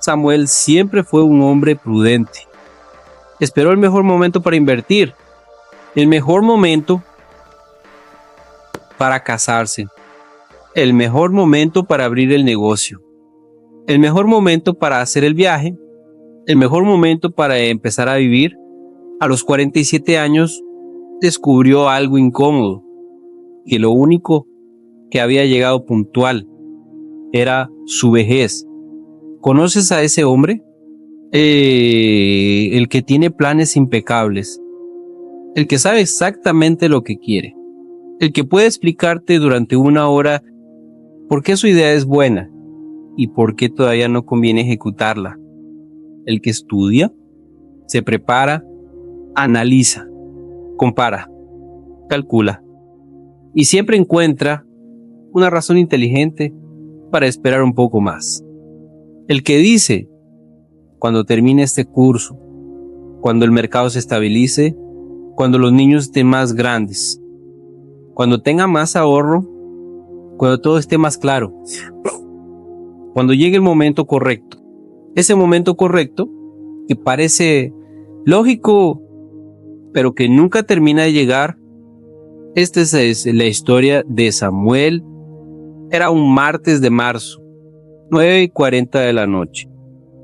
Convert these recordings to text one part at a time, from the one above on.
Samuel siempre fue un hombre prudente. Esperó el mejor momento para invertir, el mejor momento para casarse, el mejor momento para abrir el negocio, el mejor momento para hacer el viaje, el mejor momento para empezar a vivir. A los 47 años descubrió algo incómodo, que lo único que había llegado puntual era su vejez. ¿Conoces a ese hombre? El que tiene planes impecables, el que sabe exactamente lo que quiere, el que puede explicarte durante una hora por qué su idea es buena y por qué todavía no conviene ejecutarla, el que estudia, se prepara, analiza, compara, calcula y siempre encuentra una razón inteligente para esperar un poco más. El que dice: cuando termine este curso, cuando el mercado se estabilice, cuando los niños estén más grandes, cuando tenga más ahorro, cuando todo esté más claro, cuando llegue el momento correcto, ese momento correcto que parece lógico, pero que nunca termina de llegar. Esta es la historia de Samuel. Era un martes de marzo, 9:40 de la noche.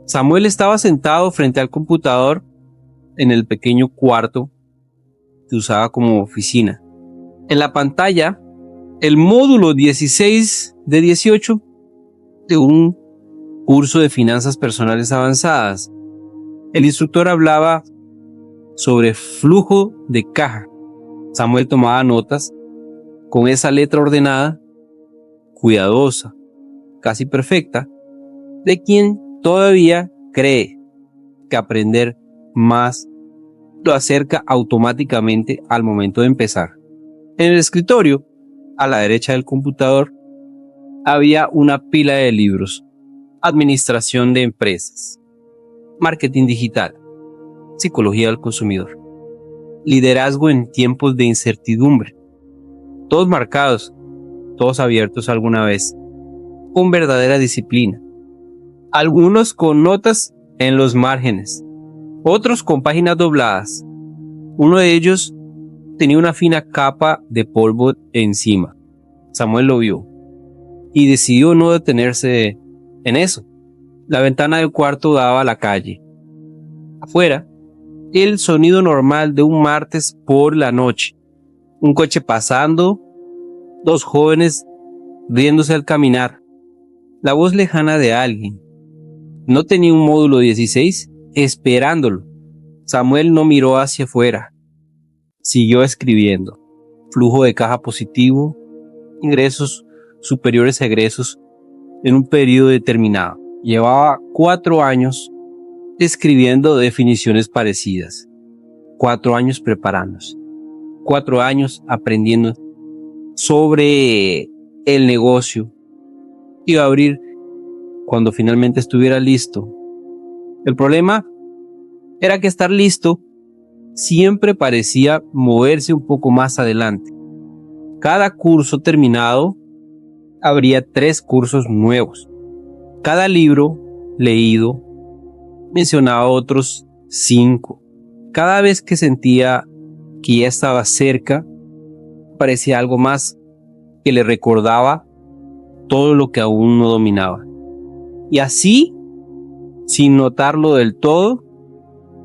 Samuel estaba sentado frente al computador en el pequeño cuarto que usaba como oficina. En la pantalla, el módulo 16 de 18 de un curso de finanzas personales avanzadas. El instructor hablaba sobre flujo de caja. Samuel tomaba notas con esa letra ordenada, cuidadosa, casi perfecta, de quien todavía cree que aprender más lo acerca automáticamente al momento de empezar. En el escritorio, a la derecha del computador, había una pila de libros: administración de empresas, marketing digital, psicología del consumidor, liderazgo en tiempos de incertidumbre, todos marcados, todos abiertos alguna vez, con verdadera disciplina, algunos con notas en los márgenes, otros con páginas dobladas. Uno de ellos tenía una fina capa de polvo encima. Samuel lo vio y decidió no detenerse en eso. La ventana del cuarto daba a la calle. Afuera, el sonido normal de un martes por la noche. Un coche pasando, dos jóvenes riéndose al caminar, la voz lejana de alguien. No tenía un módulo 16 esperándolo. Samuel no miró hacia afuera. Siguió escribiendo. Flujo de caja positivo, ingresos superiores a egresos en un periodo determinado. Llevaba 4 años escribiendo definiciones parecidas, 4 años preparándose, 4 años aprendiendo sobre el negocio. Iba a abrir cuando finalmente estuviera listo. El problema era que estar listo siempre parecía moverse un poco más adelante. Cada curso terminado, habría 3 cursos nuevos. Cada libro leído mencionaba otros 5. Cada vez que sentía que ya estaba cerca, parecía algo más que le recordaba todo lo que aún no dominaba. Y así, sin notarlo del todo,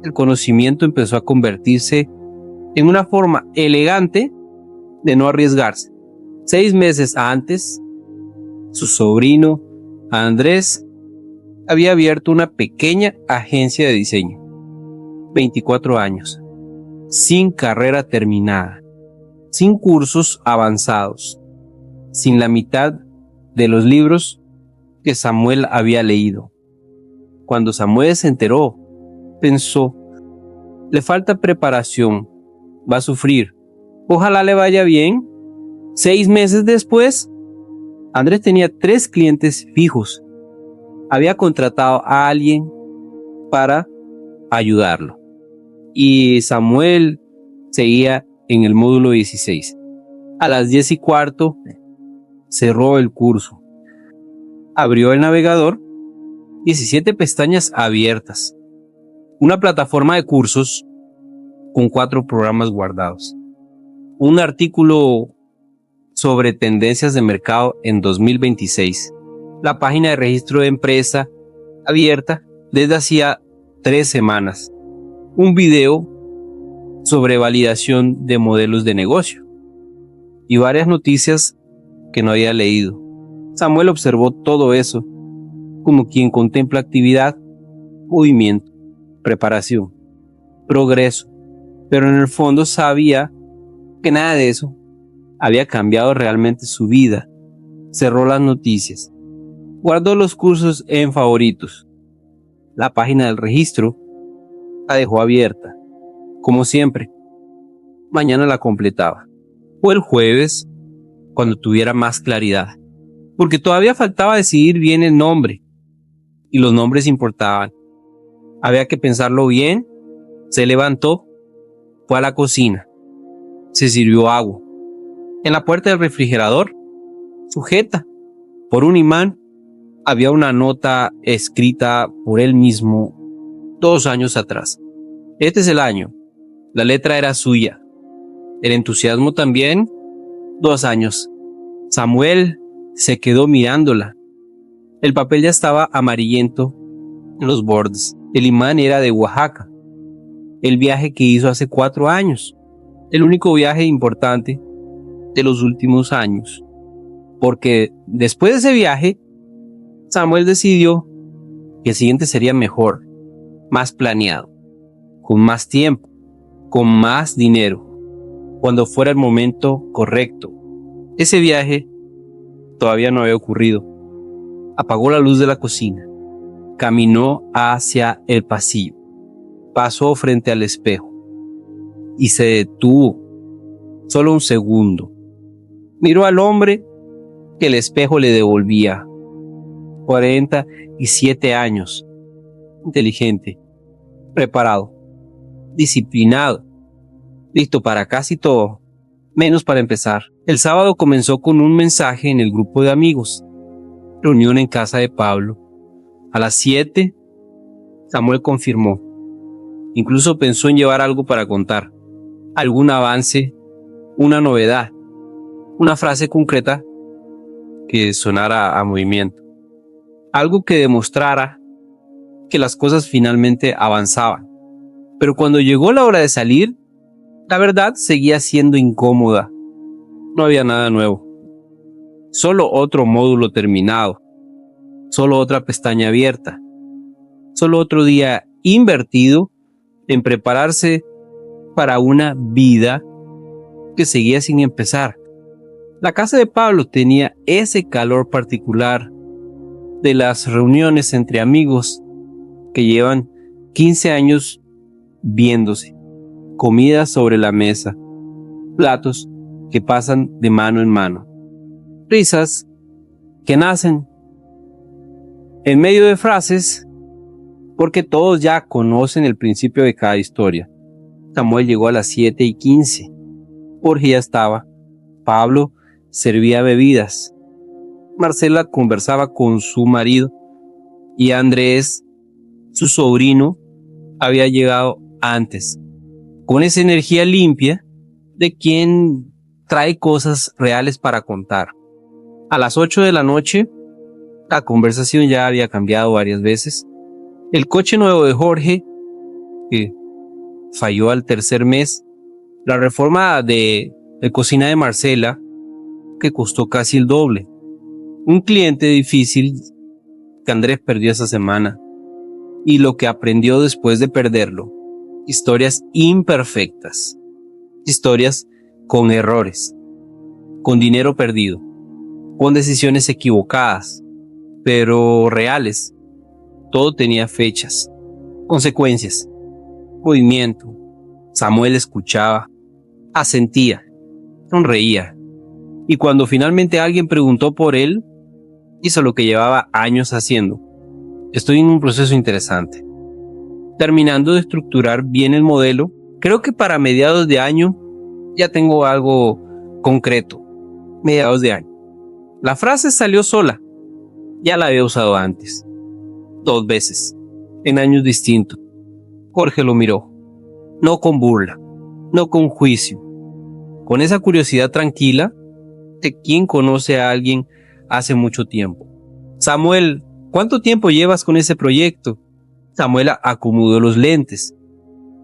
el conocimiento empezó a convertirse en una forma elegante de no arriesgarse. 6 meses antes, su sobrino Andrés había abierto una pequeña agencia de diseño. 24 años, sin carrera terminada, sin cursos avanzados, sin la mitad de los libros que Samuel había leído. Cuando Samuel se enteró, pensó: le falta preparación, va a sufrir, ojalá le vaya bien. 6 meses después, Andrés tenía 3 clientes fijos. Había contratado a alguien para ayudarlo. Y Samuel seguía en el módulo 16. A las 10:15 cerró el curso. Abrió el navegador 17 pestañas abiertas, una plataforma de cursos con 4 programas guardados, un artículo sobre tendencias de mercado en 2026, la página de registro de empresa abierta desde hacía 3 semanas, un video sobre validación de modelos de negocio y varias noticias que no había leído. Samuel observó todo eso como quien contempla actividad, movimiento, preparación, progreso, pero en el fondo sabía que nada de eso había cambiado realmente su vida. Cerró las noticias, guardó los cursos en favoritos. La página del registro la dejó abierta, como siempre. Mañana la completaba, o el jueves, cuando tuviera más claridad, porque todavía faltaba decidir bien el nombre, y los nombres importaban. Había que pensarlo bien. Se levantó, fue a la cocina, se sirvió agua. En la puerta del refrigerador, sujeta por un imán, había una nota escrita por él mismo 2 años atrás. Este es el año. La letra era suya. El entusiasmo también. 2 años. Samuel se quedó mirándola. El papel ya estaba amarillento en los bordes. El imán era de Oaxaca. El viaje que hizo hace 4 años. El único viaje importante de los últimos años. Porque después de ese viaje, Samuel decidió que el siguiente sería mejor, más planeado, con más tiempo, con más dinero, cuando fuera el momento correcto. Ese viaje todavía no había ocurrido. Apagó la luz de la cocina, caminó hacia el pasillo, pasó frente al espejo y se detuvo solo un segundo. Miró al hombre que el espejo le devolvía. 47 años, inteligente, preparado, disciplinado, listo para casi todo, menos para empezar. El sábado comenzó con un mensaje en el grupo de amigos. Reunión en casa de Pablo. A las 7, Samuel confirmó. Incluso pensó en llevar algo para contar, algún avance, una novedad, una frase concreta que sonara a movimiento. Algo que demostrara que las cosas finalmente avanzaban. Pero cuando llegó la hora de salir, la verdad seguía siendo incómoda. No había nada nuevo. Solo otro módulo terminado. Solo otra pestaña abierta. Solo otro día invertido en prepararse para una vida que seguía sin empezar. La casa de Pablo tenía ese calor particular de las reuniones entre amigos que llevan 15 años viéndose, comidas sobre la mesa, platos que pasan de mano en mano, risas que nacen en medio de frases porque todos ya conocen el principio de cada historia. Samuel llegó a las 7:15, Jorge ya estaba, Pablo servía bebidas, Marcela conversaba con su marido y Andrés, su sobrino, había llegado antes, con esa energía limpia de quien trae cosas reales para contar. A las 8 de la noche, la conversación ya había cambiado varias veces. El coche nuevo de Jorge, que falló al tercer mes, la reforma de cocina de Marcela, que costó casi el doble, un cliente difícil que Andrés perdió esa semana, y lo que aprendió después de perderlo. Historias imperfectas, historias con errores, con dinero perdido, con decisiones equivocadas, pero reales. Todo tenía fechas, consecuencias, movimiento. Samuel escuchaba, asentía, sonreía, y cuando finalmente alguien preguntó por él, hizo lo que llevaba años haciendo. Estoy en un proceso interesante, terminando de estructurar bien el modelo. Creo que para mediados de año ya tengo algo concreto. Mediados de año. La frase salió sola, ya la había usado antes. 2 veces, en años distintos. Jorge lo miró, no con burla, no con juicio, con esa curiosidad tranquila de quien conoce a alguien hace mucho tiempo. Samuel, ¿cuánto tiempo llevas con ese proyecto? Samuel acomodó los lentes.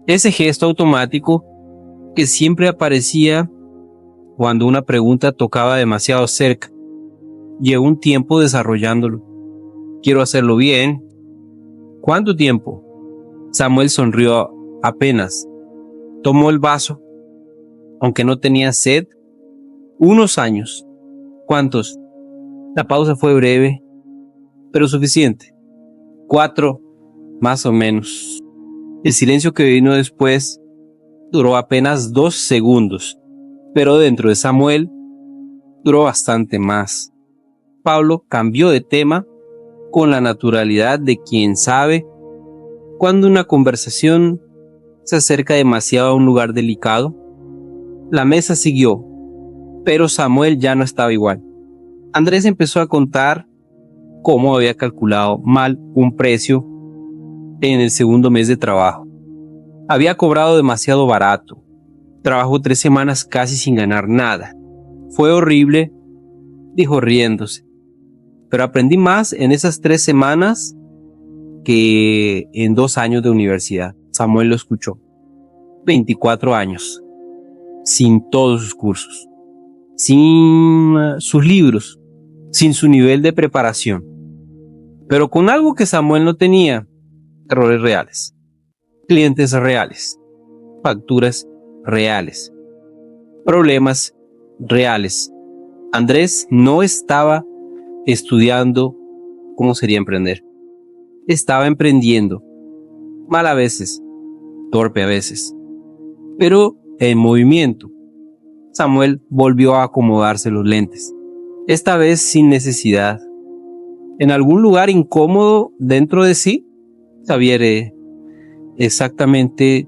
Ese gesto automático que siempre aparecía cuando una pregunta tocaba demasiado cerca. Llevo un tiempo desarrollándolo. Quiero hacerlo bien. ¿Cuánto tiempo? Samuel sonrió apenas. Tomó el vaso, aunque no tenía sed. Unos años. ¿Cuántos? La pausa fue breve, pero suficiente. 4, más o menos. El silencio que vino después duró apenas 2 segundos, pero dentro de Samuel duró bastante más. Pablo cambió de tema con la naturalidad de quien sabe cuando una conversación se acerca demasiado a un lugar delicado. La mesa siguió, pero Samuel ya no estaba igual. Andrés empezó a contar cómo había calculado mal un precio en el segundo mes de trabajo. Había cobrado demasiado barato. Trabajó 3 semanas casi sin ganar nada. Fue horrible, dijo riéndose. Pero aprendí más en esas 3 semanas que en 2 años de universidad. Samuel lo escuchó. 24 años. Sin todos sus cursos. Sin sus libros. Sin su nivel de preparación. Pero con algo que Samuel no tenía. Errores reales. Clientes reales. Facturas reales. Problemas reales. Andrés no estaba estudiando cómo sería emprender. Estaba emprendiendo. Mal a veces. Torpe a veces. Pero en movimiento. Samuel volvió a acomodarse los lentes. Esta vez sin necesidad. En algún lugar incómodo dentro de sí, sabía exactamente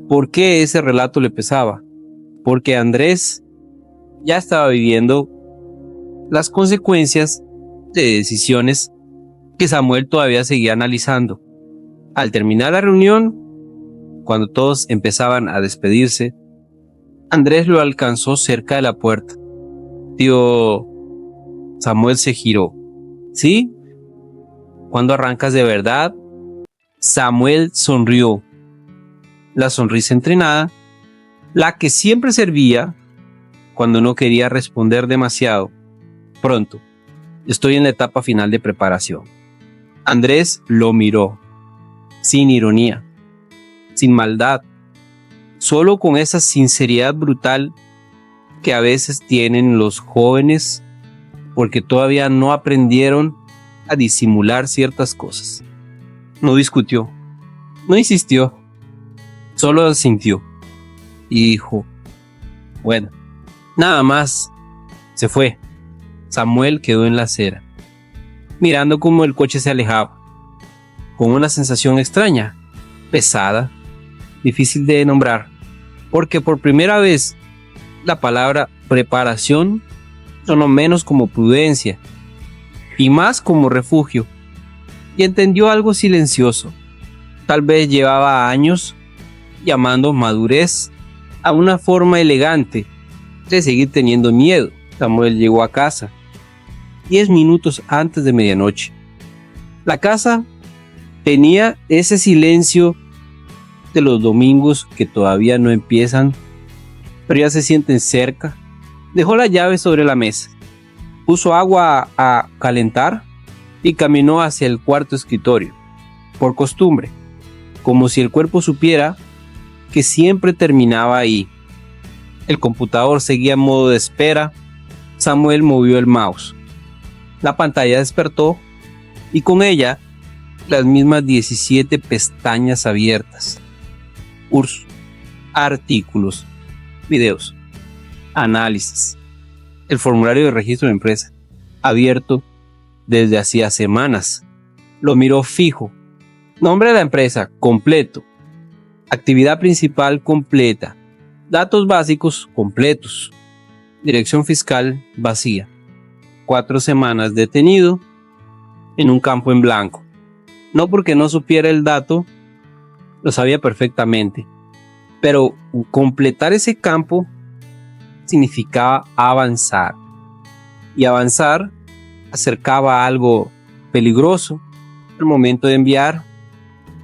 por qué ese relato le pesaba. Porque Andrés ya estaba viviendo las consecuencias de decisiones que Samuel todavía seguía analizando. Al terminar la reunión, cuando todos empezaban a despedirse, Andrés lo alcanzó cerca de la puerta. Tío, Samuel se giró. ¿Sí? ¿Cuándo arrancas de verdad? Samuel sonrió. La sonrisa entrenada, la que siempre servía cuando no quería responder demasiado. Pronto, estoy en la etapa final de preparación. Andrés lo miró, sin ironía, sin maldad, solo con esa sinceridad brutal que a veces tienen los jóvenes porque todavía no aprendieron a disimular ciertas cosas. No discutió, no insistió, solo asintió y dijo, bueno, nada más. Se fue. Samuel quedó en la acera, mirando cómo el coche se alejaba, con una sensación extraña, pesada, difícil de nombrar, porque por primera vez la palabra preparación sonó menos como prudencia y más como refugio, y entendió algo silencioso. Tal vez llevaba años llamando madurez a una forma elegante de seguir teniendo miedo. Samuel llegó a casa 10 minutos antes de medianoche. La casa tenía ese silencio de los domingos que todavía no empiezan, pero ya se sienten cerca. Dejó la llave sobre la mesa, puso agua a calentar y caminó hacia el cuarto escritorio, por costumbre, como si el cuerpo supiera que siempre terminaba ahí. El computador seguía en modo de espera. Samuel movió el mouse. La pantalla despertó y con ella las mismas 17 pestañas abiertas. Cursos, artículos, videos, análisis. El formulario de registro de empresa, abierto desde hacía semanas. Lo miró fijo. Nombre de la empresa, completo. Actividad principal, completa. Datos básicos, completos. Dirección fiscal, vacía. 4 semanas detenido en un campo en blanco. No porque no supiera el dato, lo sabía perfectamente. Pero completar ese campo significaba avanzar. Y avanzar acercaba a algo peligroso, el momento de enviar.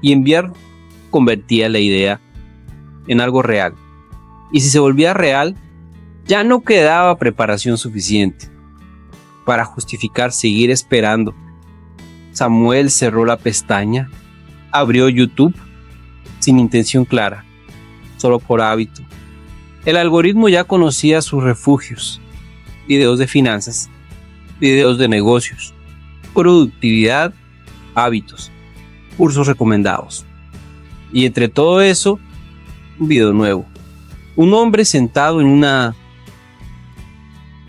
Y enviar convertía la idea en algo real. Y si se volvía real, ya no quedaba preparación suficiente para justificar seguir esperando. Samuel cerró la pestaña, abrió YouTube sin intención clara, solo por hábito. El algoritmo ya conocía sus refugios: videos de finanzas, videos de negocios, productividad, hábitos, cursos recomendados. Y entre todo eso, un video nuevo. Un hombre sentado en una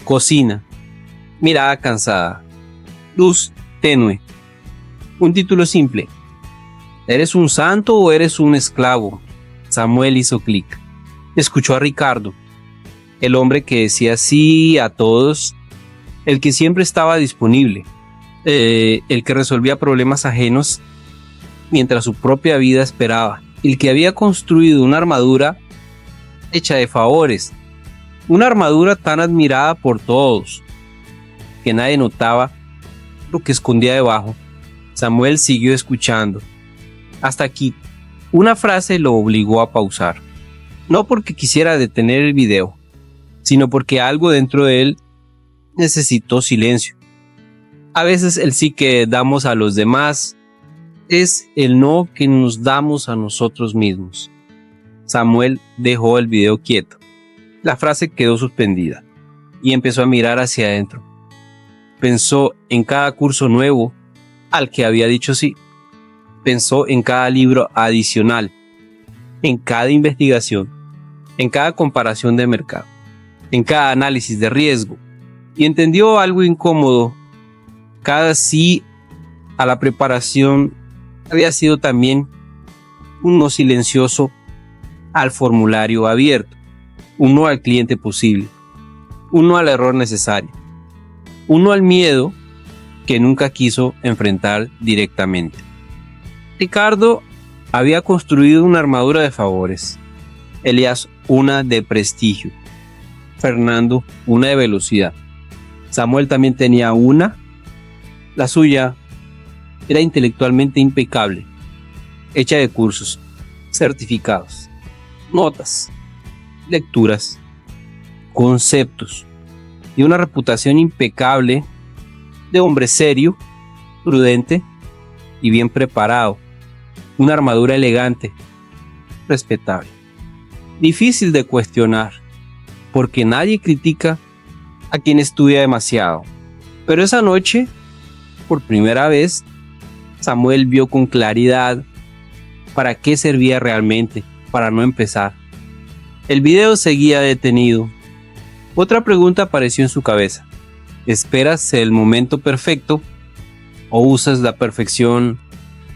cocina, mirada cansada, luz tenue. Un título simple: ¿eres un santo o eres un esclavo? Samuel hizo clic. Escuchó a Ricardo, el hombre que decía sí a todos, el que siempre estaba disponible, el que resolvía problemas ajenos mientras su propia vida esperaba, el que había construido una armadura hecha de favores, una armadura tan admirada por todos que nadie notaba lo que escondía debajo. Samuel siguió escuchando. Hasta aquí, una frase lo obligó a pausar. No porque quisiera detener el video, sino porque algo dentro de él necesitó silencio. A veces el sí que damos a los demás es el no que nos damos a nosotros mismos. Samuel dejó el video quieto. La frase quedó suspendida y empezó a mirar hacia adentro. Pensó en cada curso nuevo al que había dicho sí. Pensó en cada libro adicional, en cada investigación, en cada comparación de mercado, en cada análisis de riesgo, y entendió algo incómodo. Cada sí a la preparación había sido también un no silencioso al formulario abierto, un no al cliente posible, un no al error necesario, un no al miedo que nunca quiso enfrentar directamente. Ricardo había construido una armadura de favores, Elías una de prestigio, Fernando una de velocidad. Samuel también tenía una. La suya era intelectualmente impecable, hecha de cursos, certificados, notas, lecturas, conceptos y una reputación impecable de hombre serio, prudente y bien preparado. Una armadura elegante, respetable, difícil de cuestionar, porque nadie critica a quien estudia demasiado. Pero esa noche, por primera vez, Samuel vio con claridad para qué servía realmente, para no empezar. El video seguía detenido. Otra pregunta apareció en su cabeza: ¿esperas el momento perfecto o usas la perfección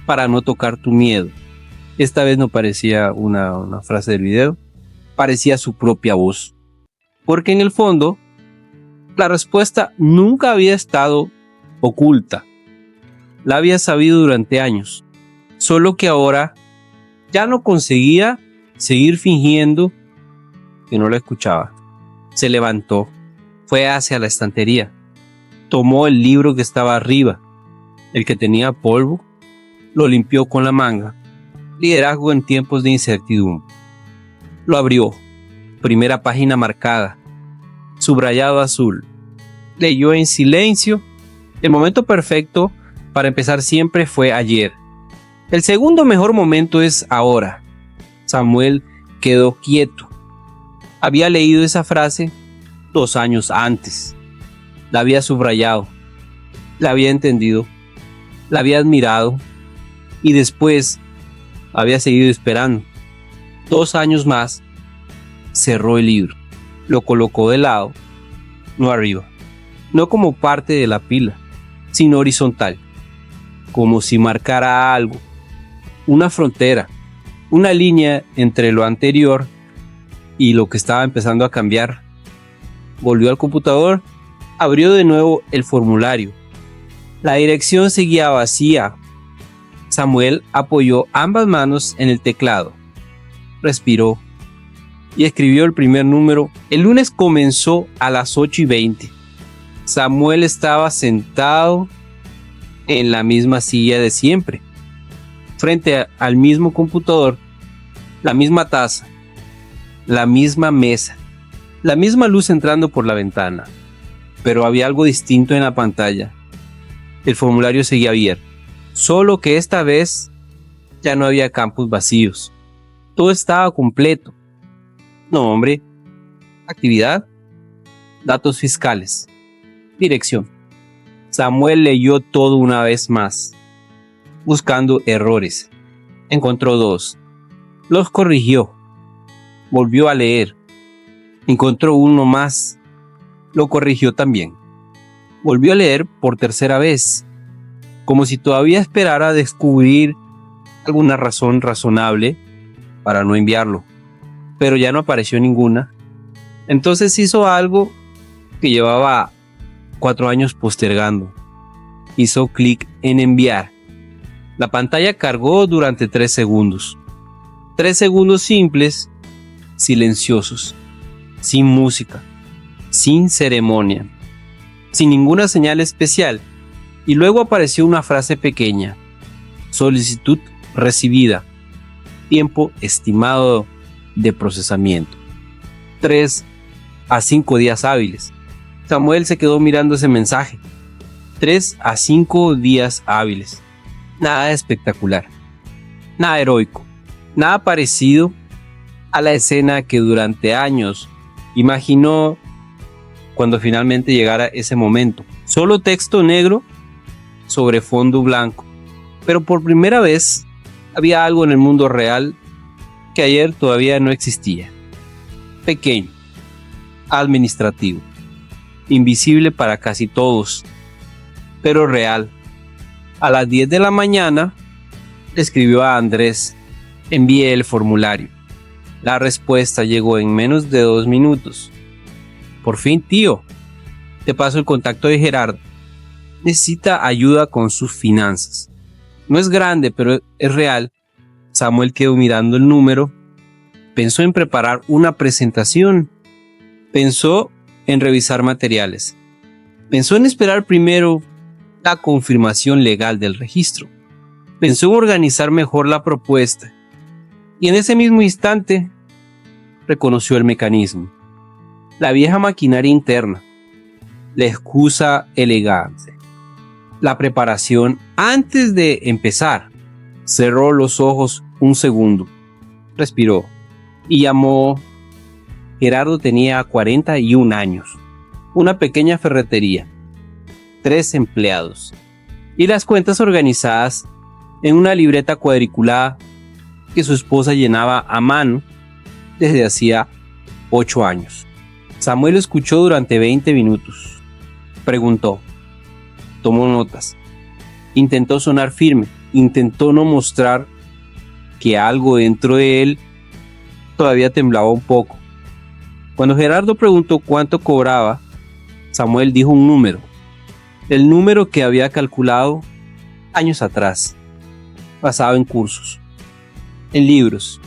para no tocar tu miedo? Esta vez no parecía una frase del video, parecía su propia voz. Porque en el fondo, la respuesta nunca había estado oculta. La había sabido durante años, solo que ahora ya no conseguía seguir fingiendo que no la escuchaba. Se levantó, fue hacia la estantería, tomó el libro que estaba arriba, el que tenía polvo, lo limpió con la manga. Liderazgo en tiempos de incertidumbre. Lo abrió, primera página marcada, subrayado azul. Leyó en silencio. El momento perfecto para empezar siempre fue ayer. El segundo mejor momento es ahora. Samuel quedó quieto. Había leído esa frase 2 años antes. La había subrayado, la había entendido, la había admirado y después había seguido esperando. 2 años más. Cerró el libro, lo colocó de lado, no arriba, no como parte de la pila, sino horizontal, como si marcara algo, una frontera, una línea entre lo anterior y lo que estaba empezando a cambiar. Volvió al computador, abrió de nuevo el formulario. La dirección seguía vacía. Samuel apoyó ambas manos en el teclado, respiró y escribió el primer número. El lunes comenzó a las 8:20. Samuel estaba sentado en la misma silla de siempre, frente al mismo computador, la misma taza, la misma mesa, la misma luz entrando por la ventana. Pero había algo distinto en la pantalla. El formulario seguía abierto, solo que esta vez ya no había campos vacíos. Todo estaba completo. Nombre, actividad, datos fiscales, dirección. Samuel leyó todo una vez más, buscando errores. Encontró 2. Los corrigió. Volvió a leer. Encontró uno más. Lo corrigió también. Volvió a leer por tercera vez, como si todavía esperara descubrir alguna razón razonable para no enviarlo. Pero ya no apareció ninguna. Entonces hizo algo que llevaba 4 años postergando. Hizo clic en enviar. La pantalla cargó durante 3 segundos. 3 segundos simples, silenciosos, sin música, sin ceremonia, sin ninguna señal especial. Y luego apareció una frase pequeña: solicitud recibida, tiempo estimado de procesamiento, 3 a 5 días hábiles. Samuel se quedó mirando ese mensaje. 3 a 5 días hábiles. Nada espectacular, nada heroico, nada parecido a la escena que durante años imaginó cuando finalmente llegara ese momento. Solo texto negro sobre fondo blanco. Pero por primera vez había algo en el mundo real que ayer todavía no existía. Pequeño, administrativo, invisible para casi todos, pero real. A las 10 de la mañana le escribió a Andrés: envíe el formulario. La respuesta llegó en menos de 2 minutos. Por fin, tío, te paso el contacto de Gerardo. Necesita ayuda con sus finanzas. No es grande, pero es real. Samuel quedó mirando el número. Pensó en preparar una presentación. Pensó en revisar materiales. Pensó en esperar primero la confirmación legal del registro. Pensó en organizar mejor la propuesta. Y en ese mismo instante reconoció el mecanismo. La vieja maquinaria interna. La excusa elegante. La preparación antes de empezar. Cerró los ojos un segundo. Respiró y llamó. Gerardo tenía 41 años. Una pequeña ferretería. 3 empleados. Y las cuentas organizadas en una libreta cuadriculada que su esposa llenaba a mano desde hacía 8 años. Samuel escuchó durante 20 minutos. Preguntó. Tomó notas. Intentó sonar firme. Intentó no mostrar que algo dentro de él todavía temblaba un poco. Cuando Gerardo preguntó cuánto cobraba, Samuel dijo un número. El número que había calculado años atrás, basado en cursos, en libros,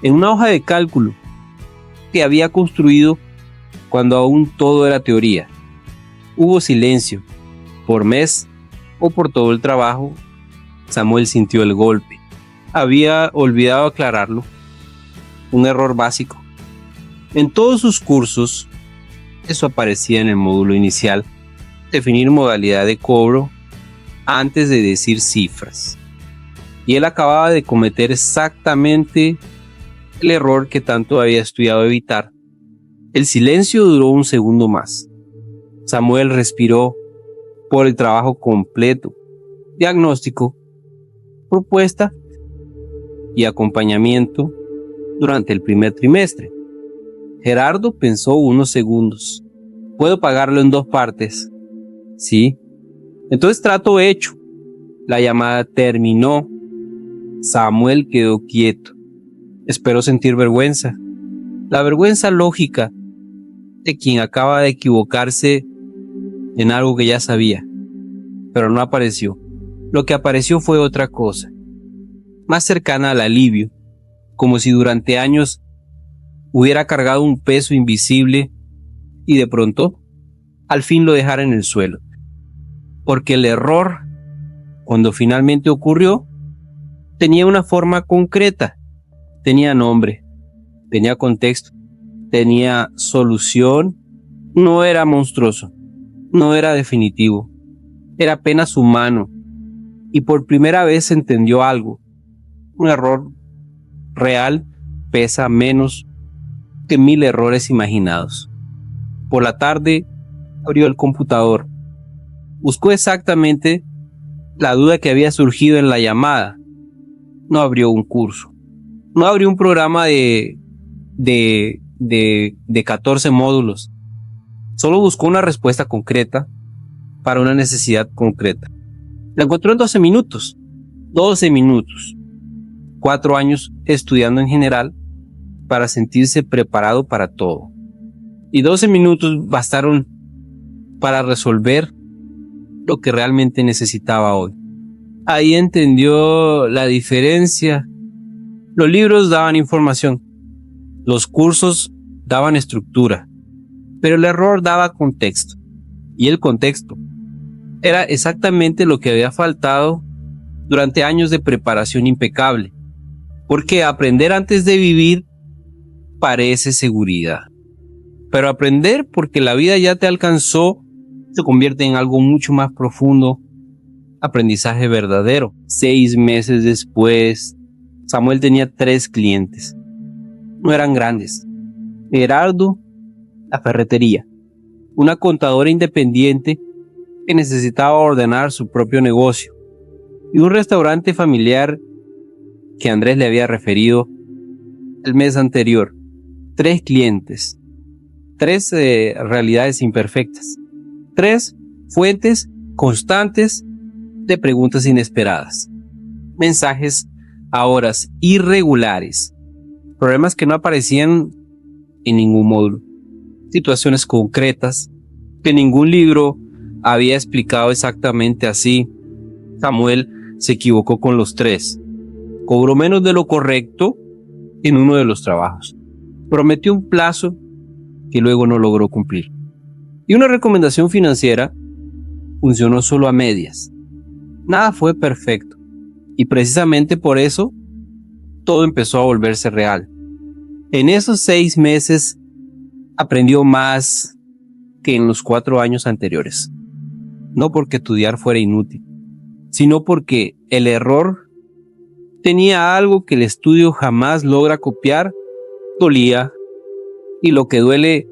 en una hoja de cálculo que había construido cuando aún todo era teoría. Hubo silencio. Por mes o por todo el trabajo, Samuel sintió el golpe. Había olvidado aclararlo. Un error básico. En todos sus cursos, eso aparecía en el módulo inicial: definir modalidad de cobro antes de decir cifras. Y él acababa de cometer exactamente el error que tanto había estudiado evitar. El silencio duró un segundo más. Samuel respiró por el trabajo completo, diagnóstico, propuesta y acompañamiento durante el primer trimestre. Gerardo pensó unos segundos. ¿Puedo pagarlo en 2 partes? Sí. Entonces trato hecho. La llamada terminó. Samuel quedó quieto. Esperó sentir vergüenza. La vergüenza lógica de quien acaba de equivocarse en algo que ya sabía. Pero no apareció. Lo que apareció fue otra cosa. más cercana al alivio, como si durante años hubiera cargado un peso invisible y de pronto, al fin lo dejara en el suelo. Porque el error, cuando finalmente ocurrió, tenía una forma concreta, tenía nombre, tenía contexto, tenía solución, no era monstruoso, no era definitivo, era apenas humano y por primera vez entendió algo. Un error real pesa menos que 1000 errores imaginados. Por la tarde abrió el computador, buscó exactamente la duda que había surgido en la llamada. No abrió un curso, no abrió un programa de 14 módulos. Solo buscó una respuesta concreta para una necesidad concreta. La encontró en 12 minutos. 12 minutos. 4 años estudiando en general para sentirse preparado para todo. Y 12 minutos bastaron para resolver lo que realmente necesitaba hoy. Ahí entendió la diferencia. Los libros daban información, los cursos daban estructura, pero el error daba contexto. Y el contexto era exactamente lo que había faltado durante años de preparación impecable. Porque aprender antes de vivir parece seguridad. Pero aprender porque la vida ya te alcanzó se convierte en algo mucho más profundo. Aprendizaje verdadero. 6 meses después, Samuel tenía 3 clientes. No eran grandes. Gerardo, la ferretería. Una contadora independiente que necesitaba ordenar su propio negocio. Y un restaurante familiar que Andrés le había referido el mes anterior. 3 clientes. 3 realidades imperfectas. 3 fuentes constantes de preguntas inesperadas. Mensajes a horas irregulares. Problemas que no aparecían en ningún módulo. Situaciones concretas que ningún libro había explicado exactamente así. Samuel se equivocó con los 3. Cobró menos de lo correcto en uno de los trabajos. Prometió un plazo que luego no logró cumplir. Y una recomendación financiera funcionó solo a medias. Nada fue perfecto. Y precisamente por eso todo empezó a volverse real. En esos 6 meses aprendió más que en los 4 años anteriores. No porque estudiar fuera inútil, sino porque el error tenía algo que el estudio jamás logra copiar. Dolía, y lo que duele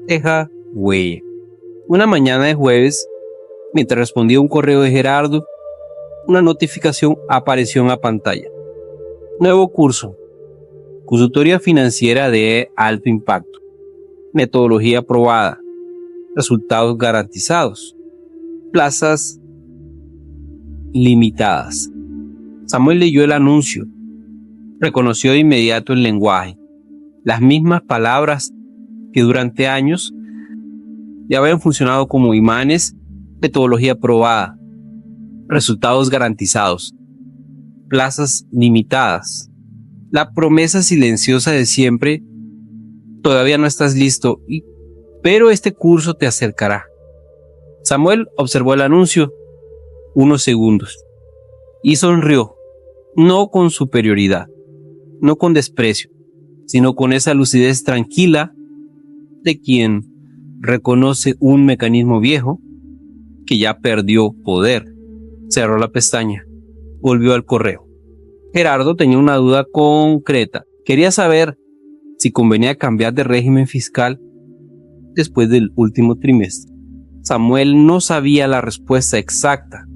deja huella. Una mañana de jueves, mientras respondía un correo de Gerardo, una notificación apareció en la pantalla. Nuevo curso. Consultoría financiera de alto impacto. Metodología aprobada. Resultados garantizados. Plazas limitadas. Samuel leyó el anuncio. Reconoció de inmediato el lenguaje. Las mismas palabras que durante años ya habían funcionado como imanes. Metodología aprobada. Resultados garantizados. Plazas limitadas. La promesa silenciosa de siempre. Todavía no estás listo, pero este curso te acercará. Samuel observó el anuncio unos segundos y sonrió, no con superioridad, no con desprecio, sino con esa lucidez tranquila de quien reconoce un mecanismo viejo que ya perdió poder. Cerró la pestaña, volvió al correo. Gerardo tenía una duda concreta. Quería saber si convenía cambiar de régimen fiscal después del último trimestre. Samuel no sabía la respuesta exacta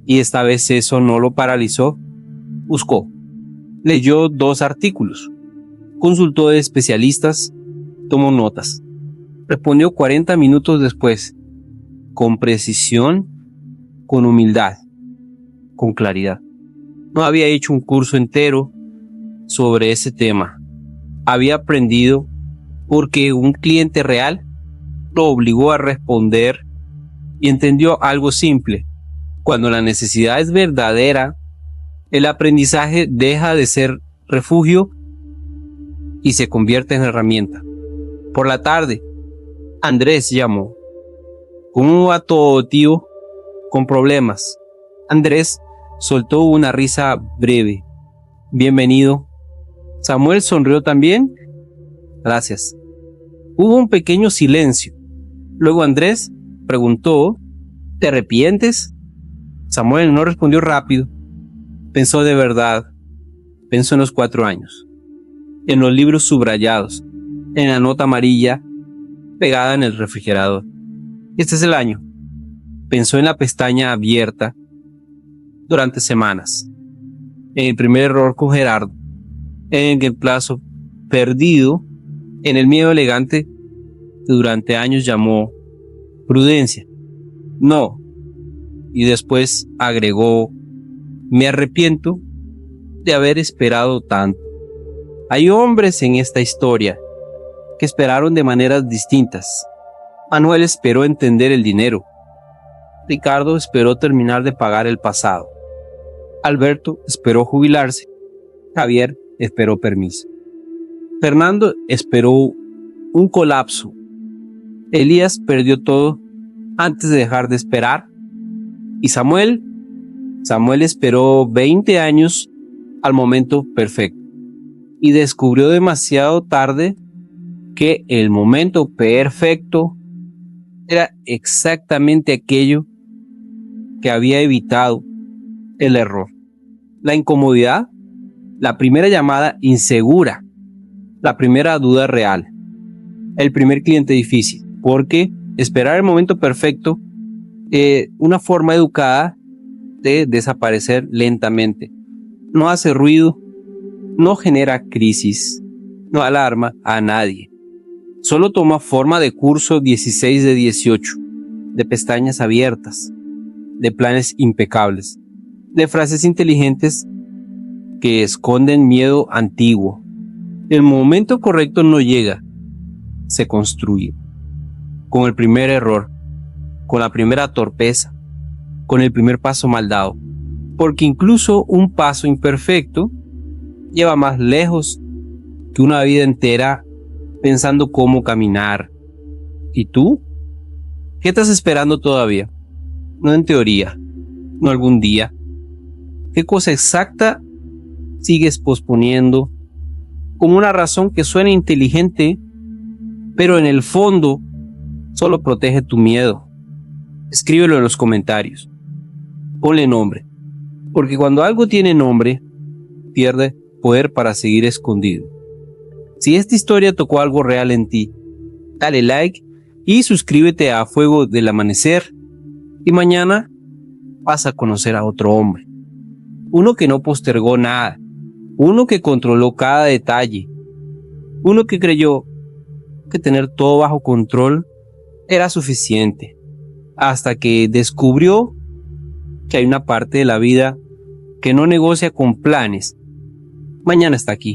y esta vez eso no lo paralizó. Buscó, leyó 2 artículos, consultó de especialistas, tomó notas. Respondió 40 minutos después, con precisión, con humildad, con claridad. No había hecho un curso entero sobre ese tema. Había aprendido porque un cliente real lo obligó a responder y entendió algo simple. Cuando la necesidad es verdadera, El aprendizaje deja de ser refugio y se convierte en herramienta. Por la tarde, Andrés llamó. ¿Cómo va todo, tío? Con problemas. Andrés soltó una risa breve. Bienvenido. Samuel sonrió también. Gracias. Hubo un pequeño silencio. Luego Andrés preguntó, ¿te arrepientes? Samuel no respondió rápido. Pensó de verdad. Pensó en los 4 años. En los libros subrayados. En la nota amarilla pegada en el refrigerador. Este es el año. Pensó en la pestaña abierta durante semanas. En el primer error con Gerardo. En el plazo perdido. En el miedo elegante que durante años llamó prudencia. No. Y después agregó, me arrepiento de haber esperado tanto. Hay hombres en esta historia que esperaron de maneras distintas. Manuel esperó entender el dinero. Ricardo esperó terminar de pagar el pasado. Alberto esperó jubilarse. Javier esperó permiso. Fernando esperó un colapso. Elías perdió todo antes de dejar de esperar. Y Samuel esperó 20 años al momento perfecto. Y descubrió demasiado tarde que el momento perfecto era exactamente aquello que había evitado el error. La incomodidad, la primera llamada insegura, la primera duda real, el primer cliente difícil, porque esperar el momento perfecto es una forma educada de desaparecer lentamente. No hace ruido, no genera crisis, no alarma a nadie. Solo toma forma de curso 16 de 18, de pestañas abiertas, de planes impecables, de frases inteligentes que esconden miedo antiguo. El momento correcto no llega, se construye. Con el primer error, con la primera torpeza, con el primer paso mal dado. Porque incluso un paso imperfecto lleva más lejos que una vida entera pensando cómo caminar. ¿Y tú? ¿Qué estás esperando todavía? No en teoría, no algún día. ¿Qué cosa exacta sigues posponiendo como una razón que suena inteligente, pero en el fondo solo protege tu miedo? Escríbelo en los comentarios. Ponle nombre, porque cuando algo tiene nombre, pierde poder para seguir escondido. Si esta historia tocó algo real en ti, dale like y suscríbete a Fuego del Amanecer. Y mañana vas a conocer a otro hombre. Uno que no postergó nada. Uno que controló cada detalle. Uno que creyó que tener todo bajo control era suficiente. Hasta que descubrió que hay una parte de la vida que no negocia con planes. Mañana está aquí.